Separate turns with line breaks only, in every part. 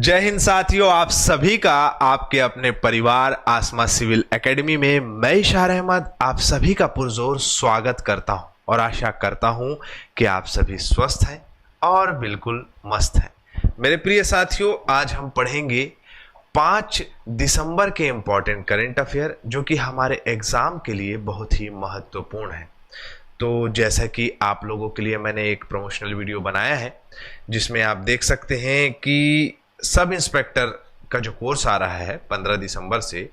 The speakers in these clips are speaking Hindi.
जय हिंद साथियों, आप सभी का आपके अपने परिवार आसमा सिविल एकेडमी में मैं इशार अहमद आप सभी का पुरजोर स्वागत करता हूं और आशा करता हूं कि आप सभी स्वस्थ हैं और बिल्कुल मस्त हैं। मेरे प्रिय साथियों, आज हम पढ़ेंगे 5 दिसंबर के इंपॉर्टेंट करंट अफेयर जो कि हमारे एग्जाम के लिए बहुत ही महत्वपूर्ण है। तो जैसा कि आप लोगों के लिए मैंने एक प्रमोशनल वीडियो बनाया है जिसमें आप देख सकते हैं कि सब इंस्पेक्टर का जो कोर्स आ रहा है 15 दिसंबर से,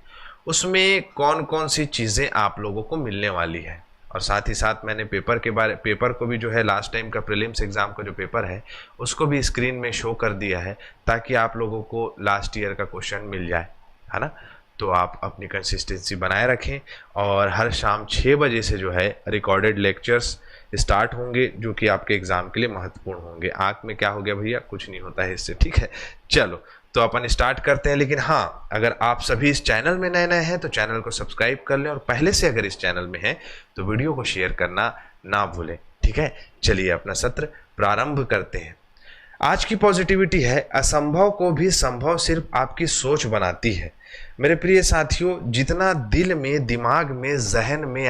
उसमें कौन कौन सी चीज़ें आप लोगों को मिलने वाली है। और साथ ही साथ मैंने पेपर को भी जो है लास्ट टाइम का प्रीलिम्स एग्ज़ाम का जो पेपर है उसको भी स्क्रीन में शो कर दिया है ताकि आप लोगों को लास्ट ईयर का क्वेश्चन मिल जाए, है ना। तो आप अपनी कंसिस्टेंसी बनाए रखें और हर शाम 6 बजे से जो है रिकॉर्डेड लेक्चर्स स्टार्ट होंगे जो कि आपके एग्जाम के लिए महत्वपूर्ण होंगे। आंख में क्या हो गया भैया, कुछ नहीं होता है इससे, ठीक है। चलो तो अपन स्टार्ट करते हैं। लेकिन हाँ, अगर आप सभी इस चैनल में नए हैं तो चैनल को सब्सक्राइब कर लें और पहले से अगर इस चैनल में हैं तो वीडियो को शेयर करना ना भूलें, ठीक है। चलिए अपना सत्र प्रारंभ करते हैं। आज की पॉजिटिविटी है, असंभव को भी संभव सिर्फ आपकी सोच बनाती है। मेरे प्रिय साथियों, जितना दिल में, दिमाग में, जहन में,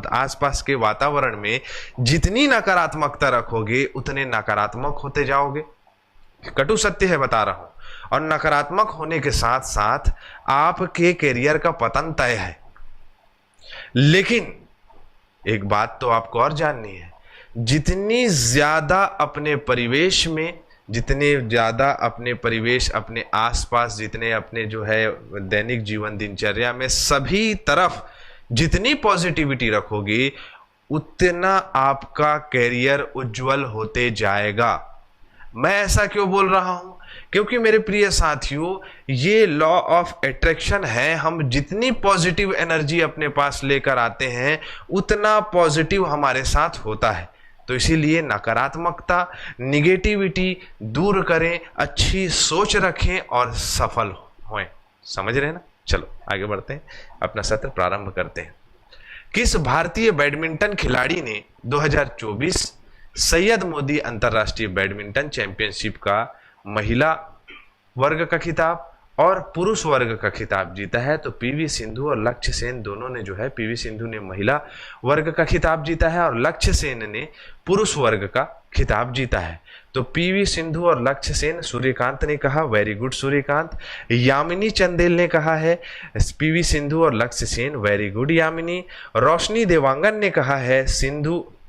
आसपास के वातावरण में जितनी नकारात्मकता रखोगे उतने नकारात्मक होते जाओगे। कटु सत्य है, बता रहा हूं। और नकारात्मक होने के साथ साथ आपके करियर का पतन तय है। लेकिन एक बात तो आपको और जाननी है, जितनी ज्यादा अपने परिवेश में, अपने आसपास, जितने अपने जो है दैनिक जीवन दिनचर्या में सभी तरफ जितनी पॉजिटिविटी रखोगे उतना आपका कैरियर उज्जवल होते जाएगा। मैं ऐसा क्यों बोल रहा हूं? क्योंकि मेरे प्रिय साथियों, ये लॉ ऑफ अट्रैक्शन है। हम जितनी पॉजिटिव एनर्जी अपने पास लेकर आते हैं उतना पॉजिटिव हमारे साथ होता है। तो इसीलिए नकारात्मकता, निगेटिविटी दूर करें, अच्छी सोच रखें और सफल हों। समझ रहे हैं ना? चलो आगे बढ़ते हैं, अपना सत्र प्रारंभ करते हैं। किस भारतीय बैडमिंटन खिलाड़ी ने 2024 सैयद मोदी अंतरराष्ट्रीय बैडमिंटन चैंपियनशिप का महिला वर्ग का खिताब और पुरुष वर्ग का खिताब जीता है? तो पीवी सिंधु और लक्ष्य सेन दोनों ने जो है, पीवी सिंधु ने महिला वर्ग का खिताब जीता है और लक्ष्य सेन ने पुरुष वर्ग का खिताब जीता है। तो पीवी सिंधु और लक्ष्य सेन, सूर्यकांत ने कहा वेरी गुड सूर्यकांत। यामिनी चंदेल ने कहा है पीवी सिंधु और लक्ष्य सेन वेरी गुड यामिनी। रोशनी देवांगन ने कहा है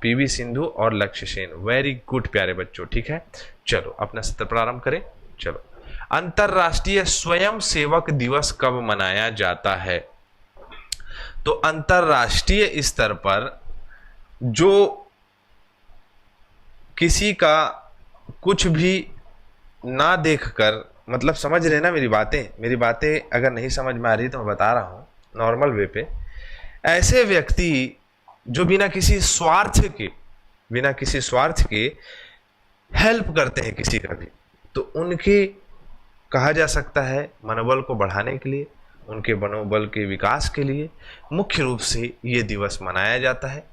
पीवी सिंधु और लक्ष्य सेन वेरी गुड प्यारे बच्चों, ठीक है। चलो अपना सत्र प्रारंभ करें। चलो, अंतरराष्ट्रीय स्वयं सेवक दिवस कब मनाया जाता है? तो अंतरराष्ट्रीय स्तर पर जो किसी का कुछ भी ना देखकर, मतलब समझ रहे ना मेरी बातें अगर नहीं समझ में आ रही तो मैं बता रहा हूं नॉर्मल वे पे। ऐसे व्यक्ति जो बिना किसी स्वार्थ के हेल्प करते हैं किसी का भी, तो उनके कहा जा सकता है मनोबल को बढ़ाने के लिए, उनके मनोबल के विकास के लिए मुख्य रूप से ये दिवस मनाया जाता है,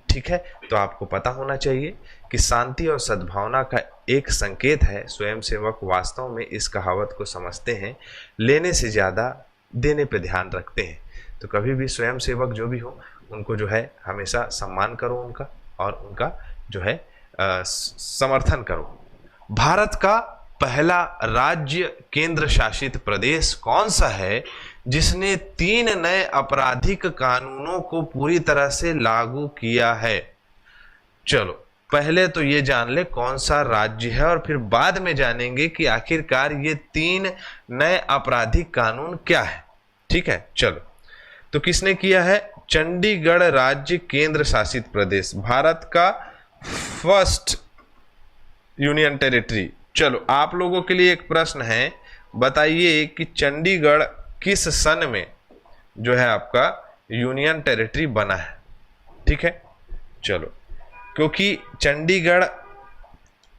ठीक है। तो आपको पता होना चाहिए कि शांति और सद्भावना का एक संकेत है। स्वयंसेवक वास्तव में इस कहावत को समझते हैं, लेने से ज़्यादा देने पे ध्यान रखते हैं। तो कभी भी स्वयंसेवक जो भी हो उनको जो है हमेशा सम्मान करो उनका, और उनका जो है समर्थन करो। भारत का पहला राज्य केंद्र शासित प्रदेश कौन सा है जिसने 3 नए आपराधिक कानूनों को पूरी तरह से लागू किया है? चलो पहले तो ये जान ले कौन सा राज्य है और फिर बाद में जानेंगे कि आखिरकार ये 3 नए आपराधिक कानून क्या है, ठीक है। चलो, तो किसने किया है? चंडीगढ़ राज्य केंद्र शासित प्रदेश, भारत का फर्स्ट यूनियन टेरिटरी। चलो आप लोगों के लिए एक प्रश्न है, बताइए कि चंडीगढ़ किस सन में जो है आपका यूनियन टेरिटरी बना है, ठीक है। चलो, क्योंकि चंडीगढ़,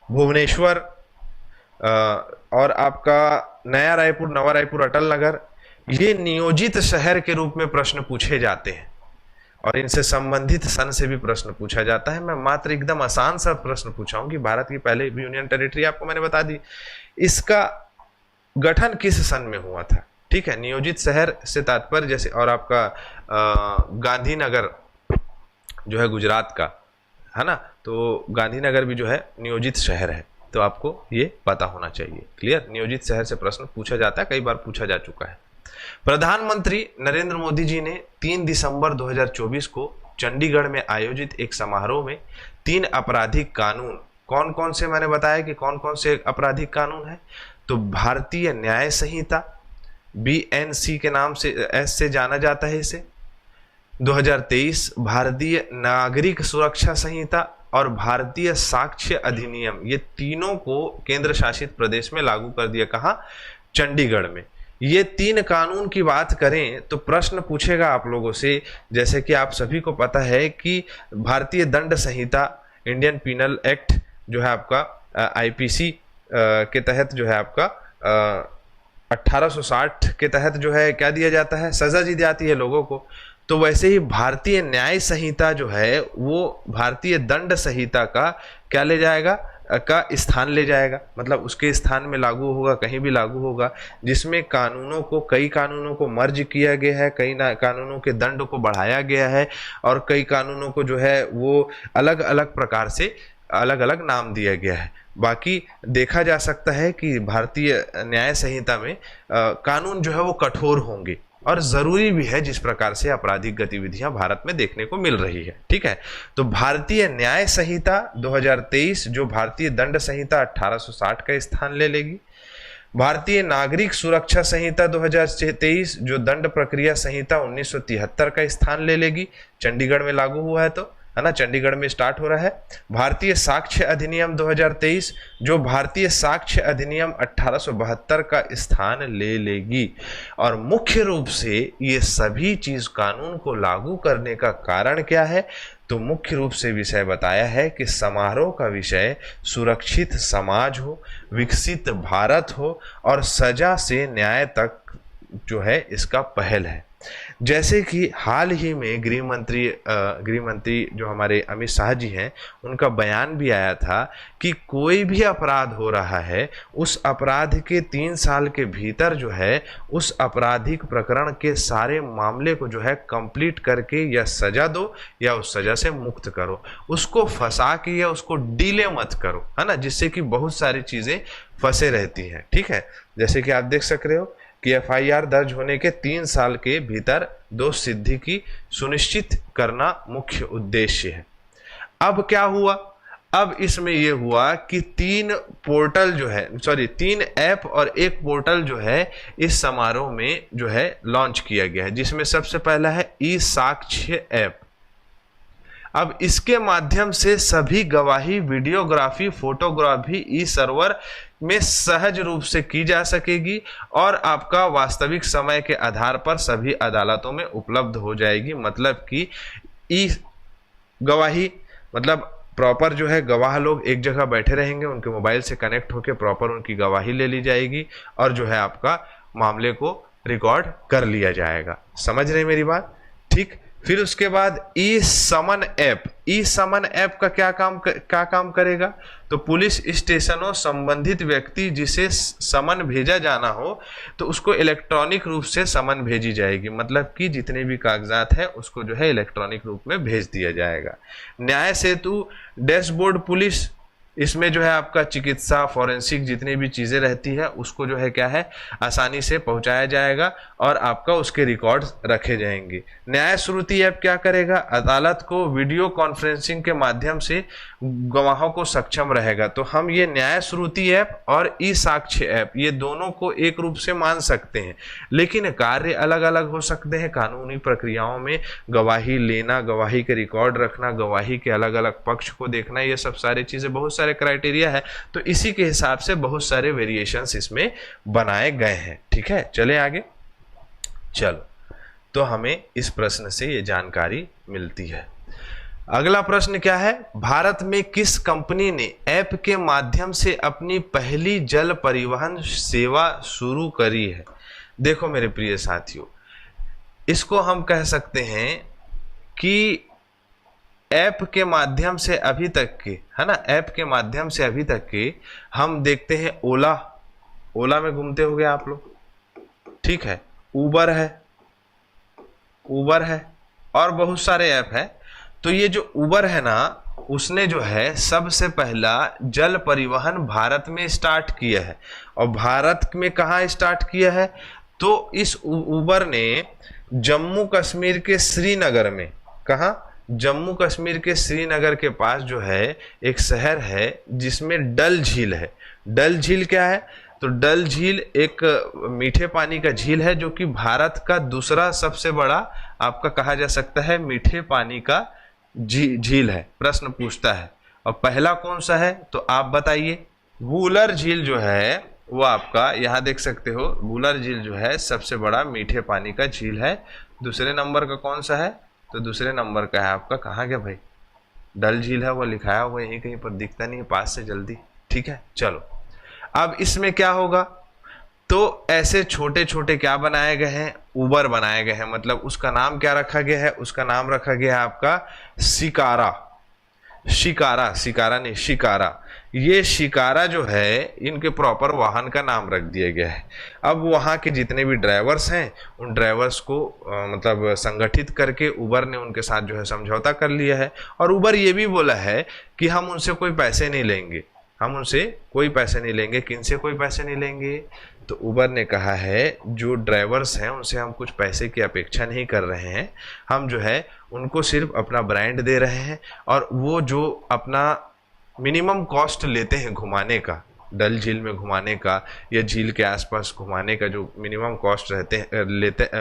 भुवनेश्वर और आपका नया रायपुर, नवा रायपुर, अटल नगर, ये नियोजित शहर के रूप में प्रश्न पूछे जाते हैं। और इनसे संबंधित सन से भी प्रश्न पूछा जाता है। मैं मात्र एकदम आसान सा प्रश्न पूछा हूं कि भारत की पहले यूनियन टेरिटरी आपको मैंने बता दी, इसका गठन किस सन में हुआ था। ठीक है, नियोजित शहर से तात्पर्य जैसे, और आपका गांधीनगर जो है गुजरात का है ना, तो गांधीनगर भी जो है नियोजित शहर है, तो आपको ये पता होना चाहिए। क्लियर, नियोजित शहर से प्रश्न पूछा जाता है, कई बार पूछा जा चुका है। प्रधानमंत्री नरेंद्र मोदी जी ने 3 दिसंबर 2024 को चंडीगढ़ में आयोजित एक समारोह में 3 आपराधिक कानून, कौन कौन से, मैंने बताया कि कौन कौन से आपराधिक कानून है, तो भारतीय न्याय संहिता, BNC के नाम से एस से जाना जाता है इसे, 2023 भारतीय नागरिक सुरक्षा संहिता और भारतीय साक्ष्य अधिनियम, ये तीनों को केंद्र शासित प्रदेश में लागू कर दिया। कहाँ? चंडीगढ़ में। ये 3 कानून की बात करें तो प्रश्न पूछेगा आप लोगों से, जैसे कि आप सभी को पता है कि भारतीय दंड संहिता, इंडियन पिनल एक्ट जो है आपका IPC के तहत जो है आपका 1860 के तहत जो है क्या दिया जाता है, सजा दी जाती है लोगों को। तो वैसे ही भारतीय न्याय संहिता जो है वो भारतीय दंड संहिता का क्या ले जाएगा, का स्थान ले जाएगा, मतलब उसके स्थान में लागू होगा, कहीं भी लागू होगा, जिसमें कानूनों को, कई कानूनों को मर्ज किया गया है, कई कानूनों के दंड को बढ़ाया गया है, और कई कानूनों को जो है वो अलग अलग प्रकार से अलग अलग नाम दिया गया है। बाकी देखा जा सकता है कि भारतीय न्याय संहिता में कानून जो है वो कठोर होंगे, और जरूरी भी है, जिस प्रकार से आपराधिक गतिविधियां भारत में देखने को मिल रही है। ठीक है, तो भारतीय न्याय संहिता 2023 जो भारतीय दंड संहिता 1860 का स्थान ले लेगी। भारतीय नागरिक सुरक्षा संहिता 2023 जो दंड प्रक्रिया संहिता 1973 का स्थान ले लेगी, चंडीगढ़ में लागू हुआ है तो, है ना, चंडीगढ़ में स्टार्ट हो रहा है। भारतीय साक्ष्य अधिनियम 2023 जो भारतीय साक्ष्य अधिनियम 1872 का स्थान ले लेगी। और मुख्य रूप से ये सभी चीज कानून को लागू करने का कारण क्या है, तो मुख्य रूप से विषय बताया है कि समारोह का विषय सुरक्षित समाज हो, विकसित भारत हो और सजा से न्याय तक जो है इसका पहल है। जैसे कि हाल ही में गृह मंत्री जो हमारे अमित शाह जी हैं, उनका बयान भी आया था कि कोई भी अपराध हो रहा है, उस अपराध के 3 साल के भीतर जो है उस आपराधिक प्रकरण के सारे मामले को जो है कंप्लीट करके या सजा दो या उस सजा से मुक्त करो, उसको फंसा के या उसको डिले मत करो, है ना, जिससे कि बहुत सारी चीजें फंसे रहती हैं। ठीक है, जैसे कि आप देख सक रहे हो कि FIR दर्ज होने के 3 साल के भीतर दोष सिद्धि की सुनिश्चित करना मुख्य उद्देश्य है। अब क्या हुआ, अब इसमें यह हुआ कि 3 पोर्टल जो है, 3 ऐप और 1 पोर्टल जो है इस समारोह में जो है लॉन्च किया गया है, जिसमें सबसे पहला है ई-साक्ष्य ऐप। अब इसके माध्यम से सभी गवाही, वीडियोग्राफी, फोटोग्राफी ई-सर्वर में सहज रूप से की जा सकेगी और आपका वास्तविक समय के आधार पर सभी अदालतों में उपलब्ध हो जाएगी। मतलब कि ई गवाही मतलब प्रॉपर जो है गवाह लोग एक जगह बैठे रहेंगे, उनके मोबाइल से कनेक्ट होकर प्रॉपर उनकी गवाही ले ली जाएगी और जो है आपका मामले को रिकॉर्ड कर लिया जाएगा। समझ रहे मेरी बात? ठीक। फिर उसके बाद ई समन ऐप, ई समन ऐप का क्या काम करेगा, तो पुलिस स्टेशनों संबंधित व्यक्ति जिसे समन भेजा जाना हो तो उसको इलेक्ट्रॉनिक रूप से समन भेजी जाएगी। मतलब कि जितने भी कागजात हैं उसको जो है इलेक्ट्रॉनिक रूप में भेज दिया जाएगा। न्याय सेतु डैशबोर्ड पुलिस, इसमें जो है आपका चिकित्सा, फॉरेंसिक जितनी भी चीज़ें रहती है उसको जो है क्या है आसानी से पहुंचाया जाएगा और आपका उसके रिकॉर्ड रखे जाएंगे। न्याय श्रुति ऐप क्या करेगा, अदालत को वीडियो कॉन्फ्रेंसिंग के माध्यम से गवाहों को सक्षम रहेगा। तो हम ये न्याय श्रुति ऐप और ई साक्ष्य ऐप ये दोनों को एक रूप से मान सकते हैं, लेकिन कार्य अलग अलग हो सकते हैं। कानूनी प्रक्रियाओं में गवाही लेना, गवाही के रिकॉर्ड रखना, गवाही के अलग अलग पक्ष को देखना, ये सब सारी चीज़ें बहुत सारे क्राइटेरिया है। तो इसी के हिसाब से बहुत सारे वेरिएशंस इसमें बनाए गए हैं। ठीक है, चले आगे। चलो, तो हमें इस प्रश्न से ये जानकारी मिलती है। अगला प्रश्न क्या है, भारत में किस कंपनी ने ऐप के माध्यम से अपनी पहली जल परिवहन सेवा शुरू करी है। देखो मेरे प्रिय साथियों, इसको हम कह सकते हैं कि ऐप के माध्यम से अभी तक के, है ना, ऐप के माध्यम से अभी तक के हम देखते हैं ओला, ओला में घूमते होंगे आप लोग, ठीक है, उबर है, उबर है, और बहुत सारे ऐप है। तो ये जो उबर है ना, उसने जो है सबसे पहला जल परिवहन भारत में स्टार्ट किया है। और भारत में कहाँ स्टार्ट किया है? तो इस उबर ने जम्मू कश्मीर के श्रीनगर में, कहाँ? जम्मू कश्मीर के श्रीनगर के पास जो है एक शहर है जिसमें डल झील है। डल झील क्या है? तो डल झील एक मीठे पानी का झील है जो कि भारत का दूसरा सबसे बड़ा आपका कहा जा सकता है मीठे पानी का झील है। प्रश्न पूछता है और पहला कौन सा है तो आप बताइए। वूलर झील जो है वो आपका यहाँ देख सकते हो, वूलर झील जो है सबसे बड़ा मीठे पानी का झील है। दूसरे नंबर का कौन सा है? तो दूसरे नंबर का है आपका, कहाँ गया भाई, डल झील है, वो लिखाया हुआ यहीं कहीं पर, दिखता नहीं है पास से जल्दी, ठीक है। चलो अब इसमें क्या होगा, तो ऐसे छोटे छोटे क्या बनाए गए हैं, उबर बनाए गए हैं। मतलब उसका नाम क्या रखा गया है? उसका नाम रखा गया है आपका शिकारा। शिकारा, शिकारा नहीं, शिकारा। ये शिकारा जो है इनके प्रॉपर वाहन का नाम रख दिया गया है। अब वहाँ के जितने भी ड्राइवर्स हैं उन ड्राइवर्स को मतलब संगठित करके उबर ने उनके साथ जो है समझौता कर लिया है। और उबर ये भी बोला है कि हम उनसे कोई पैसे नहीं लेंगे, हम उनसे कोई पैसे नहीं लेंगे। किन से कोई पैसे नहीं लेंगे? तो उबर ने कहा है जो ड्राइवर्स हैं उनसे हम कुछ पैसे की अपेक्षा नहीं कर रहे हैं, हम जो है उनको सिर्फ अपना ब्रांड दे रहे हैं और वो जो अपना मिनिमम कॉस्ट लेते हैं घुमाने का, डल झील में घुमाने का या झील के आसपास घुमाने का जो मिनिमम कॉस्ट लेते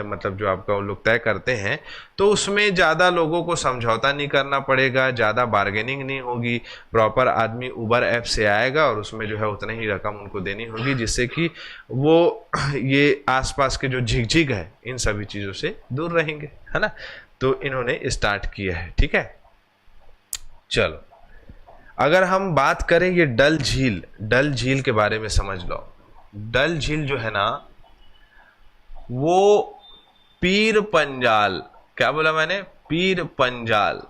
मतलब जो आपका वो लोग तय करते हैं, तो उसमें ज़्यादा लोगों को समझौता नहीं करना पड़ेगा, ज़्यादा बार्गेनिंग नहीं होगी। प्रॉपर आदमी उबर ऐप से आएगा और उसमें जो है उतना ही रकम उनको देनी होगी, जिससे कि वो ये आसपास के जो झिकझिक है इन सभी चीज़ों से दूर रहेंगे, है ना। तो इन्होंने स्टार्ट किया है, ठीक है। चलो अगर हम बात करें ये डल झील, डल झील के बारे में समझ लो। डल झील जो है ना वो पीर पंजाल, क्या बोला मैंने? पीर पंजाल,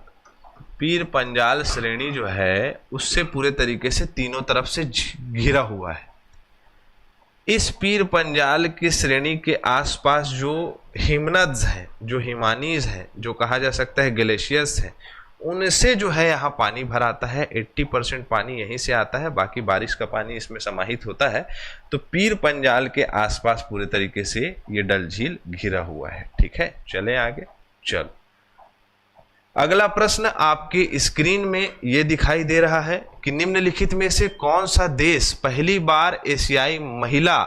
पीर पंजाल श्रेणी जो है उससे पूरे तरीके से तीनों तरफ से घिरा हुआ है। इस पीर पंजाल की श्रेणी के आसपास जो हिमनद्स हैं, जो हिमानीज हैं, जो कहा जा सकता है ग्लेशियर्स हैं, उनसे जो है यहाँ पानी भर आता है। 80% पानी यहीं से आता है, बाकी बारिश का पानी इसमें समाहित होता है। तो पीर पंजाल के आसपास पूरे तरीके से ये डल झील घिरा हुआ है, ठीक है। चले आगे। चलो अगला प्रश्न आपके स्क्रीन में ये दिखाई दे रहा है कि निम्नलिखित में से कौन सा देश पहली बार एशियाई महिला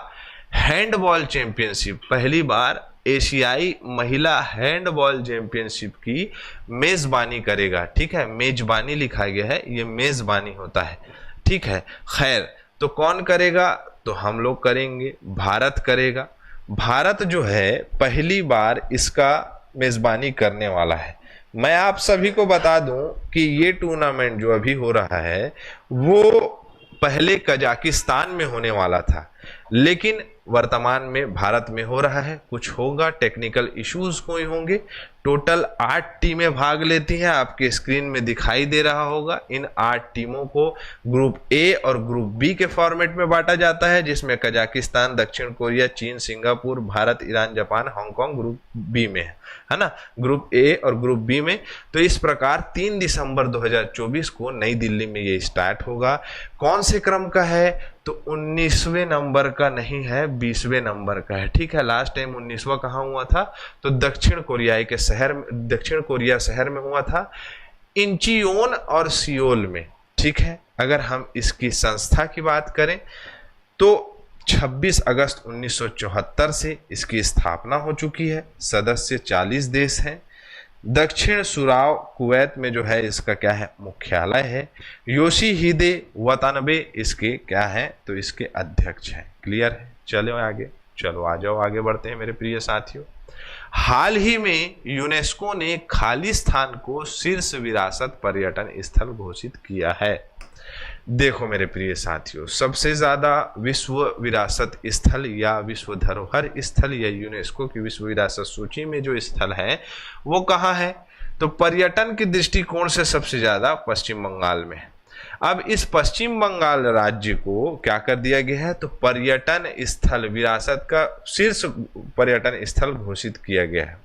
हैंडबॉल चैंपियनशिप, पहली बार एशियाई महिला हैंडबॉल चैंपियनशिप की मेजबानी करेगा, ठीक है। मेजबानी लिखा गया है, ये मेजबानी होता है, ठीक है। खैर तो कौन करेगा? तो हम लोग करेंगे, भारत करेगा। भारत जो है पहली बार इसका मेजबानी करने वाला है। मैं आप सभी को बता दूं कि ये टूर्नामेंट जो अभी हो रहा है वो पहले कजाकिस्तान में होने वाला था, लेकिन वर्तमान में भारत में हो रहा है। कुछ होगा, टेक्निकल इश्यूज कोई होंगे। टोटल 8 टीमें भाग लेती हैं, आपके स्क्रीन में दिखाई दे रहा होगा। इन 8 टीमों को ग्रुप ए और ग्रुप बी के फॉर्मेट में बांटा जाता है, जिसमें कजाकिस्तान, दक्षिण कोरिया, चीन, Singapore, Bharat, Iran, Japan, Hong Kong group B में है ना, ग्रुप ए और ग्रुप बी में। तो इस प्रकार 3 दिसंबर 2024 को नई दिल्ली में ये स्टार्ट होगा। कौन से क्रम का है? तो 19वें नंबर का नहीं है, 20वें नंबर का है, ठीक है। लास्ट टाइम 19वां कहाँ हुआ था? तो दक्षिण कोरिया के शहर, दक्षिण कोरिया शहर में हुआ था, इंचियोन और सियोल में, ठीक है। अगर हम इसकी संस्था की बात करें तो 26 अगस्त 1974 से इसकी स्थापना हो चुकी है। सदस्य 40 देश हैं। दक्षिण सुराव कुवैत में जो है इसका क्या है? मुख्यालय है। योशीहिदे वतानबे इसके क्या है? तो इसके अध्यक्ष हैं। क्लियर है? चलो आगे, चलो आ जाओ, आगे बढ़ते हैं मेरे प्रिय साथियों। हाल ही में यूनेस्को ने खालिस्तान को शीर्ष विरासत पर्यटन स्थल घोषित किया है। देखो मेरे प्रिय साथियों, सबसे ज्यादा विश्व विरासत स्थल या विश्व धरोहर स्थल या यूनेस्को की विश्व विरासत सूची में जो स्थल है वो कहाँ है? तो पर्यटन के दृष्टिकोण से सबसे ज्यादा पश्चिम बंगाल में है। अब इस पश्चिम बंगाल राज्य को क्या कर दिया गया है, तो पर्यटन स्थल, विरासत का शीर्ष पर्यटन स्थल घोषित किया गया है।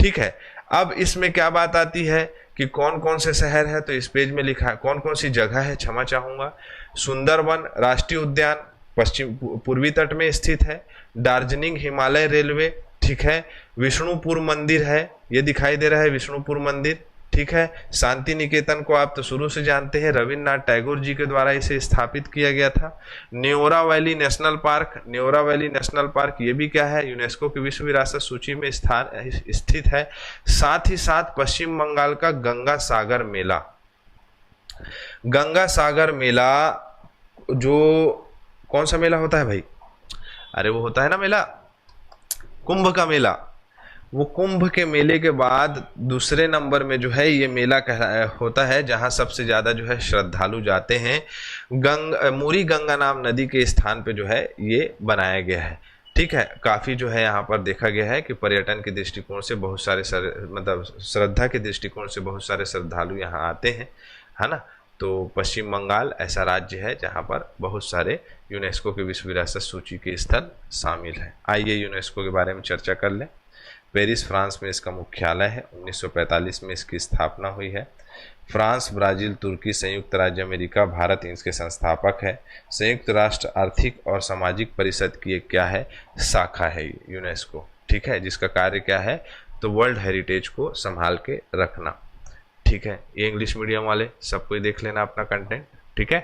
ठीक है, अब इसमें क्या बात आती है कि कौन कौन से शहर है, तो इस पेज में लिखा है कौन कौन सी जगह है, क्षमा चाहूंगा। सुंदरबन राष्ट्रीय उद्यान पश्चिम पूर्वी तट में स्थित है। दार्जिलिंग हिमालय रेलवे, ठीक है। विष्णुपुर मंदिर है, ये दिखाई दे रहा है विष्णुपुर मंदिर, ठीक है। शांति निकेतन को आप तो शुरू से जानते हैं, रविन्द्रनाथ टैगोर जी के द्वारा इसे स्थापित किया गया था। Neora valley national park, Neora valley national park ये भी क्या है, यूनेस्को की विश्व विरासत सूची में स्थान स्थित है। साथ ही साथ पश्चिम बंगाल का गंगा सागर मेला, गंगा सागर मेला जो कौन सा मेला होता है भाई, अरे वो होता है ना मेला, कुंभ का मेला। वो कुंभ के मेले के बाद दूसरे नंबर में जो है ये मेला होता है जहां सबसे ज्यादा जो है श्रद्धालु जाते हैं। मुरी गंगा नाम नदी के स्थान पे जो है ये बनाया गया है। ठीक है, काफी जो है यहाँ पर देखा गया है कि पर्यटन के दृष्टिकोण से बहुत सारे मतलब श्रद्धा के दृष्टिकोण से बहुत सारे श्रद्धालु यहाँ आते हैं, है ना। तो पश्चिम बंगाल ऐसा राज्य है जहाँ पर बहुत सारे यूनेस्को के विश्व विरासत सूची के स्थल शामिल है। आइए यूनेस्को के बारे में चर्चा कर लें। पेरिस फ्रांस में इसका मुख्यालय है, 1945 में इसकी स्थापना हुई है। फ्रांस, ब्राजील, तुर्की, संयुक्त राज्य अमेरिका, भारत इसके संस्थापक है। संयुक्त राष्ट्र आर्थिक और सामाजिक परिषद की एक क्या है, शाखा है यूनेस्को, ठीक है, जिसका कार्य क्या है, तो वर्ल्ड हेरिटेज को संभाल के रखना। ठीक है, ये इंग्लिश मीडियम वाले सबको देख लेना अपना कंटेंट, ठीक है।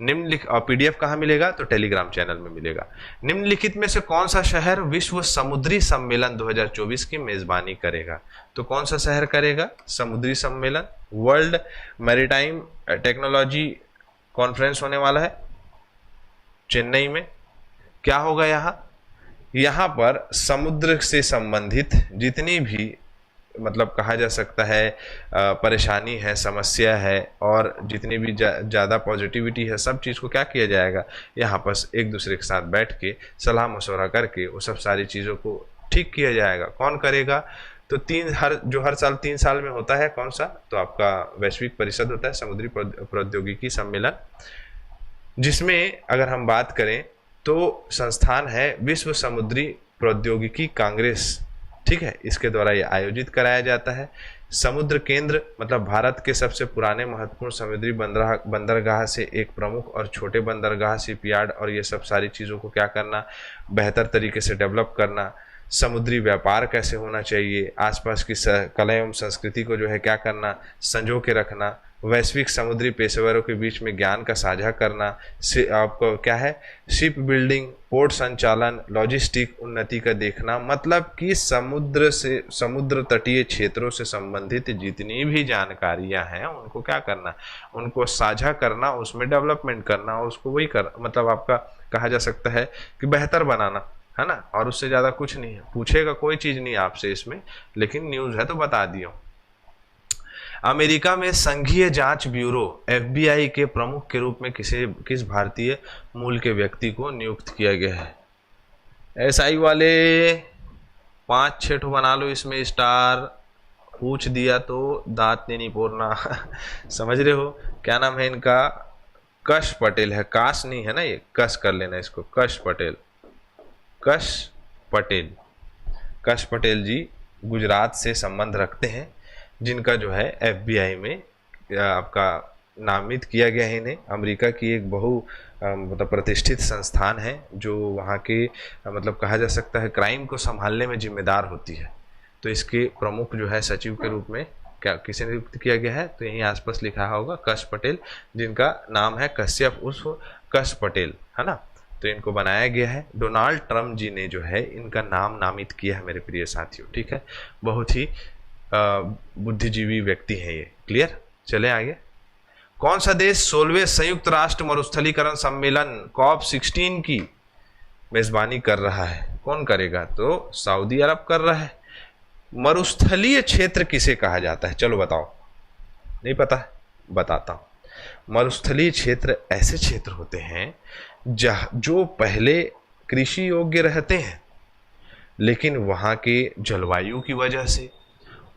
निम्नलिखित और पीडीएफ कहाँ मिलेगा, तो टेलीग्राम चैनल में मिलेगा। निम्नलिखित में से कौन सा शहर विश्व समुद्री सम्मेलन 2024 की मेजबानी करेगा, तो कौन सा शहर करेगा समुद्री सम्मेलन। वर्ल्ड मैरीटाइम टेक्नोलॉजी कॉन्फ्रेंस होने वाला है चेन्नई में। क्या होगा यहाँ पर समुद्र से संबंधित जितनी भी मतलब कहा जा सकता है परेशानी है, समस्या है और जितनी भी ज़्यादा पॉजिटिविटी है, सब चीज़ को क्या किया जाएगा, यहाँ पर एक दूसरे के साथ बैठ के सलाह मशवरा करके वो सब सारी चीज़ों को ठीक किया जाएगा। कौन करेगा, तो हर साल 3 साल में होता है, कौन सा, तो आपका वैश्विक परिषद होता है समुद्री प्रौद्योगिकी सम्मेलन, जिसमें अगर हम बात करें तो संस्थान है विश्व समुद्री प्रौद्योगिकी कांग्रेस, ठीक है, इसके द्वारा ये आयोजित कराया जाता है। समुद्र केंद्र मतलब भारत के सबसे पुराने महत्वपूर्ण समुद्री बंदरगाह से एक प्रमुख और छोटे बंदरगाह, शिपयार्ड और ये सब सारी चीज़ों को क्या करना, बेहतर तरीके से डेवलप करना। समुद्री व्यापार कैसे होना चाहिए, आसपास की कला एवं संस्कृति को जो है क्या करना, संजो के रखना। वैश्विक समुद्री पेशेवरों के बीच में ज्ञान का साझा करना। आपको क्या है, शिप बिल्डिंग, पोर्ट संचालन, लॉजिस्टिक उन्नति का देखना। मतलब कि समुद्र तटीय क्षेत्रों से संबंधित जितनी भी जानकारियां हैं उनको क्या करना, उनको साझा करना, उसमें डेवलपमेंट करना और उसको वही मतलब आपका कहा जा सकता है कि बेहतर बनाना, है ना। और उससे ज़्यादा कुछ नहीं है, पूछेगा कोई चीज़ नहीं आपसे इसमें, लेकिन न्यूज़ है तो बता दिया। अमेरिका में संघीय जांच ब्यूरो FBI के प्रमुख के रूप में किस भारतीय मूल के व्यक्ति को नियुक्त किया गया है। SI वाले 5-6 बना लो इसमें स्टार, पूछ दिया तो दांत नहीं पोड़ना समझ रहे हो। क्या नाम है इनका, कश पटेल है, काश नहीं है ना, ये कश कर लेना इसको, कश पटेल जी गुजरात से संबंध रखते हैं, जिनका जो है FBI में आपका नामित किया गया है इन्हें। अमेरिका की एक मतलब प्रतिष्ठित संस्थान है जो वहाँ के मतलब कहा जा सकता है क्राइम को संभालने में जिम्मेदार होती है। तो इसके प्रमुख जो है सचिव के रूप में क्या किसे नियुक्त किया गया है, तो यहीं आसपास लिखा होगा कश पटेल, जिनका नाम है कश्यप उर्फ कश पटेल, है ना। तो इनको बनाया गया है। डोनाल्ड ट्रम्प जी ने जो है इनका नाम नामित किया है मेरे प्रिय साथियों, ठीक है। बहुत ही बुद्धिजीवी व्यक्ति है ये, क्लियर। चले आगे। कौन सा देश 16वें संयुक्त राष्ट्र मरुस्थलीकरण सम्मेलन COP16 की मेजबानी कर रहा है, कौन करेगा, तो सऊदी अरब कर रहा है। मरुस्थलीय क्षेत्र किसे कहा जाता है, चलो बताओ, नहीं पता है, बताता हूं। मरुस्थलीय क्षेत्र ऐसे क्षेत्र होते हैं जो पहले कृषि योग्य रहते हैं, लेकिन वहां के जलवायु की वजह से,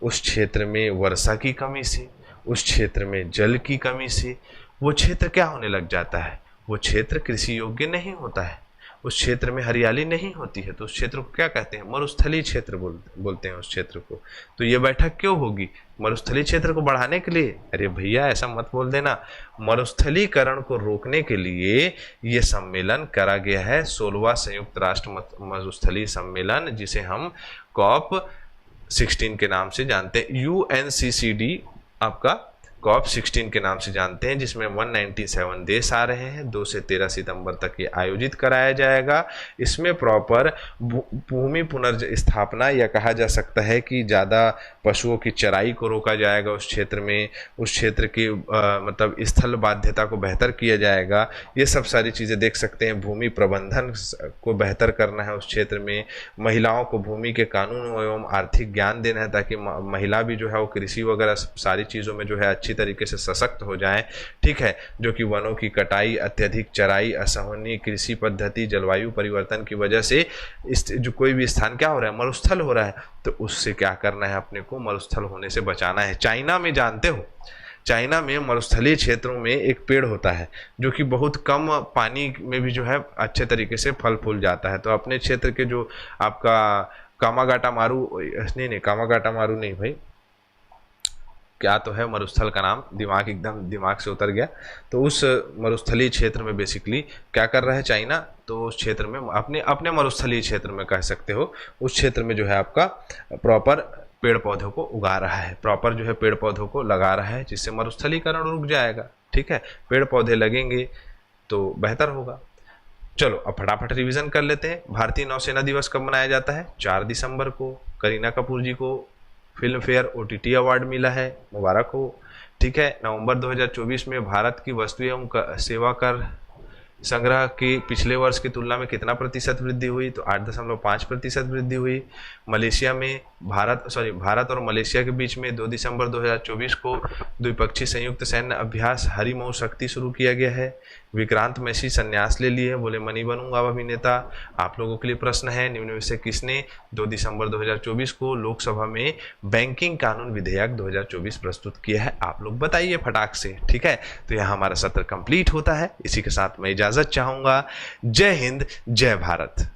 उस क्षेत्र में वर्षा की कमी से, उस क्षेत्र में जल की कमी से वो क्षेत्र क्या होने लग जाता है, वो क्षेत्र कृषि योग्य नहीं होता है, उस क्षेत्र में हरियाली नहीं होती है, तो उस क्षेत्र को क्या कहते हैं, मरुस्थलीय क्षेत्र बोलते हैं उस क्षेत्र को। तो ये बैठक क्यों होगी, मरुस्थलीय क्षेत्र को बढ़ाने के लिए। अरे भैया ऐसा मत बोल देना, मरुस्थलीकरण को रोकने के लिए ये सम्मेलन करा गया है, 16वां संयुक्त राष्ट्र मरुस्थलीय सम्मेलन, जिसे हम COP16 के नाम से जानते हैं, UNCCD आपका COP16 के नाम से जानते हैं, जिसमें 197 देश आ रहे हैं। 2 से 13 सितंबर तक ये आयोजित कराया जाएगा। इसमें प्रॉपर भूमि पुनर्स्थापना, या कहा जा सकता है कि ज़्यादा पशुओं की चराई को रोका जाएगा उस क्षेत्र में, उस क्षेत्र की मतलब स्थल बाध्यता को बेहतर किया जाएगा। ये सब सारी चीज़ें देख सकते हैं। भूमि प्रबंधन को बेहतर करना है उस क्षेत्र में, महिलाओं को भूमि के कानून एवं आर्थिक ज्ञान देना है, ताकि महिला भी जो है वो कृषि वगैरह सारी चीज़ों में जो है अच्छी तरीके से सशक्त हो जाएं, ठीक है। जो कि वनों की कटाई, अत्यधिक चराई, असहनीय कृषि पद्धति, जलवायु परिवर्तन की वजह से जो कोई भी स्थान क्या हो रहा है, मरुस्थल हो रहा है, तो उससे क्या करना है, अपने को मरुस्थल होने से बचाना है। चाइना में जानते हो, चाइना में मरुस्थलीय क्षेत्रों में एक पेड़ होता है जो कि बहुत कम पानी में भी जो है अच्छे तरीके से फल फूल जाता है। तो अपने क्षेत्र के जो आपका कामागाटामारू नहीं भाई, क्या तो है मरुस्थल का नाम, एकदम दिमाग से उतर गया। तो उस मरुस्थलीय क्षेत्र में बेसिकली क्या कर रहा है चाइना, तो उस क्षेत्र में अपने मरुस्थलीय क्षेत्र में कह सकते हो, उस क्षेत्र में जो है आपका प्रॉपर पेड़ पौधों को उगा रहा है, प्रॉपर जो है पेड़ पौधों को लगा रहा है, जिससे मरुस्थलीकरण रुक जाएगा, ठीक है। पेड़ पौधे लगेंगे तो बेहतर होगा। चलो अब फटाफट रिवीजन कर लेते हैं। भारतीय नौसेना दिवस कब मनाया जाता है, 4 दिसंबर को। करीना कपूर जी को फिल्म फेयर OTT अवार्ड मिला है, मुबारक हो, ठीक है। नवंबर 2024 में भारत की वस्तु एवं सेवा कर संग्रह की पिछले वर्ष की तुलना में कितना प्रतिशत वृद्धि हुई, तो 8.5% वृद्धि हुई। मलेशिया में भारत और मलेशिया के बीच में 2 दिसंबर 2024 को द्विपक्षीय संयुक्त सैन्य अभ्यास हरिमऊ शक्ति शुरू किया गया है। विक्रांत मैसी संन्यास ले लिए, बोले मैं नहीं बनूंगा अब अभिनेता। आप लोगों के लिए प्रश्न है, निम्न में से किसने 2 दिसंबर 2024 को लोकसभा में बैंकिंग कानून विधेयक 2024 प्रस्तुत किया है, आप लोग बताइए फटाक से, ठीक है। तो यहाँ हमारा सत्र कंप्लीट होता है। इसी के साथ मैं इजाजत चाहूंगा। जय हिंद, जय भारत।